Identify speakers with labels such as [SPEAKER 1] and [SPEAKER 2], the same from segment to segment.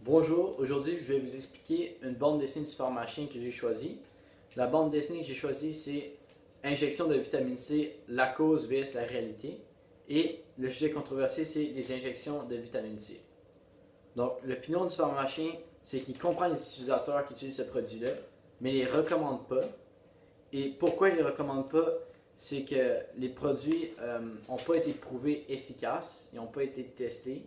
[SPEAKER 1] Bonjour, aujourd'hui je vais vous expliquer une bande dessinée du pharmacien que j'ai choisie. La bande dessinée que j'ai choisie c'est Injection de vitamine C, la cause vs la réalité. Et le sujet controversé c'est les injections de vitamine C. Donc l'opinion du pharmacien c'est qu'il comprend les utilisateurs qui utilisent ce produit-là, mais il ne les recommande pas. Et pourquoi il ne les recommande pas? C'est que les produits n'ont pas été prouvés efficaces, ils n'ont pas été testés.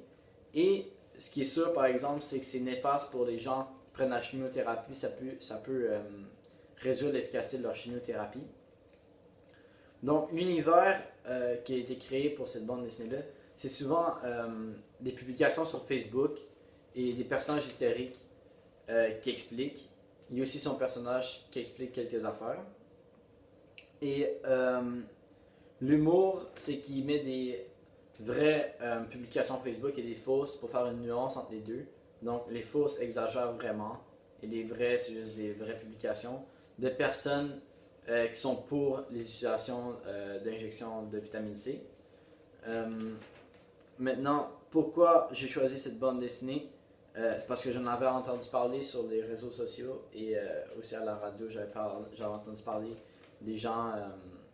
[SPEAKER 1] Et ce qui est sûr, par exemple, c'est que c'est néfaste pour les gens qui prennent la chimiothérapie. Ça peut réduire l'efficacité de leur chimiothérapie. Donc, l'univers qui a été créé pour cette bande dessinée-là, c'est souvent des publications sur Facebook et des personnages hystériques qui expliquent. Il y a aussi son personnage qui explique quelques affaires. Et l'humour, c'est qu'il met des vraies publications Facebook et des fausses pour faire une nuance entre les deux. Donc les fausses exagèrent vraiment et les vraies, c'est juste des vraies publications de personnes qui sont pour les utilisations d'injection de vitamine C. Maintenant, pourquoi j'ai choisi cette bande dessinée? Parce que j'en avais entendu parler sur les réseaux sociaux et aussi à la radio, j'avais entendu parler des gens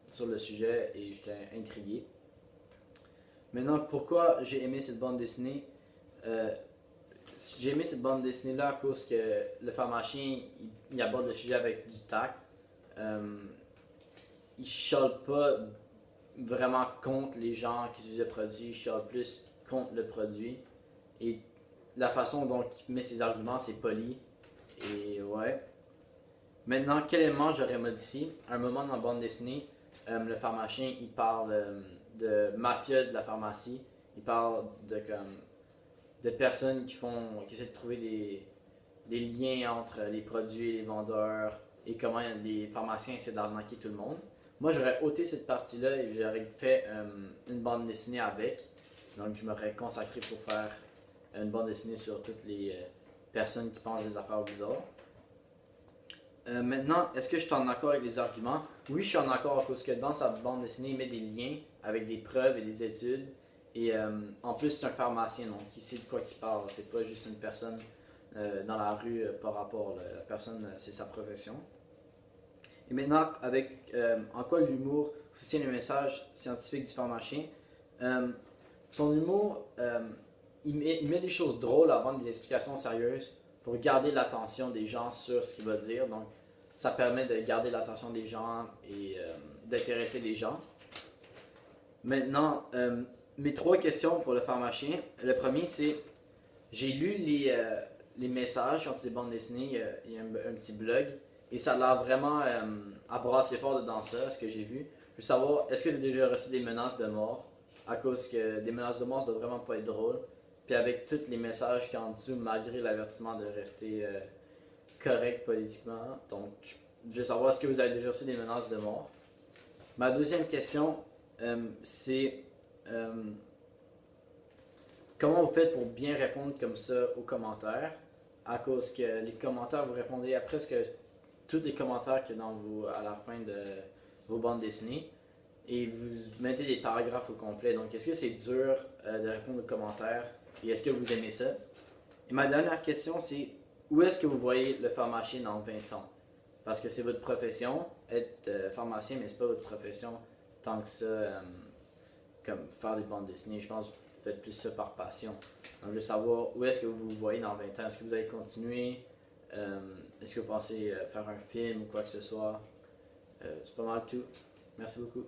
[SPEAKER 1] sur le sujet et j'étais intrigué. Maintenant, pourquoi j'ai aimé cette bande dessinée? J'ai aimé cette bande dessinée-là à cause que le pharmacien il aborde le sujet avec du tact. Il chiale pas vraiment contre les gens qui utilisent le produit, il chiale plus contre le produit. Et la façon dont il met ses arguments, c'est poli. Et ouais. Maintenant, quel élément j'aurais modifié? À un moment dans la bande dessinée, le pharmacien il parle de mafia de la pharmacie. Il parle de personnes qui essaient de trouver des liens entre les produits et les vendeurs et comment les pharmaciens essaient d'arnaquer tout le monde. Moi, j'aurais ôté cette partie-là et j'aurais fait une bande dessinée avec. Donc, je m'aurais consacré pour faire une bande dessinée sur toutes les personnes qui pensent des affaires bizarres. Maintenant, est-ce que je suis en accord avec les arguments? Oui, je suis en accord parce que dans sa bande dessinée, il met des liens avec des preuves et des études. Et en plus, c'est un pharmacien, donc il sait de quoi il parle. C'est pas juste une personne dans la rue par rapport. La personne, c'est sa profession. Et maintenant, avec en quoi l'humour soutient le message scientifique du pharmacien? Son humour, il met des choses drôles avant des explications sérieuses pour garder l'attention des gens sur ce qu'il va dire. Donc, ça permet de garder l'attention des gens et d'intéresser les gens. Maintenant, mes trois questions pour le pharmacien. Le premier, c'est j'ai lu les messages quand c'est des bandes dessinées. Il y a un petit blog et ça a l'air vraiment à brasser fort dedans ça, ce que j'ai vu. Je veux savoir, est-ce que tu as déjà reçu des menaces de mort? À cause que des menaces de mort, ça doit vraiment pas être drôle. Puis avec tous les messages qu'il y a en dessous, malgré l'avertissement de rester correct politiquement. Donc, je veux savoir, est-ce que vous avez déjà reçu des menaces de mort? Ma deuxième question, c'est comment vous faites pour bien répondre comme ça aux commentaires? À cause que les commentaires, vous répondez à presque tous les commentaires qu'il y a à la fin de vos bandes dessinées. Et vous mettez des paragraphes au complet. Donc, est-ce que c'est dur de répondre aux commentaires? Et est-ce que vous aimez ça? Et ma dernière question, c'est où est-ce que vous voyez le pharmacien dans 20 ans? Parce que c'est votre profession, être pharmacien, mais c'est pas votre profession tant que ça, comme faire des bandes dessinées. Je pense que vous faites plus ça par passion. Donc, je veux savoir où est-ce que vous vous voyez dans 20 ans. Est-ce que vous allez continuer? Est-ce que vous pensez faire un film ou quoi que ce soit? C'est pas mal tout. Merci beaucoup.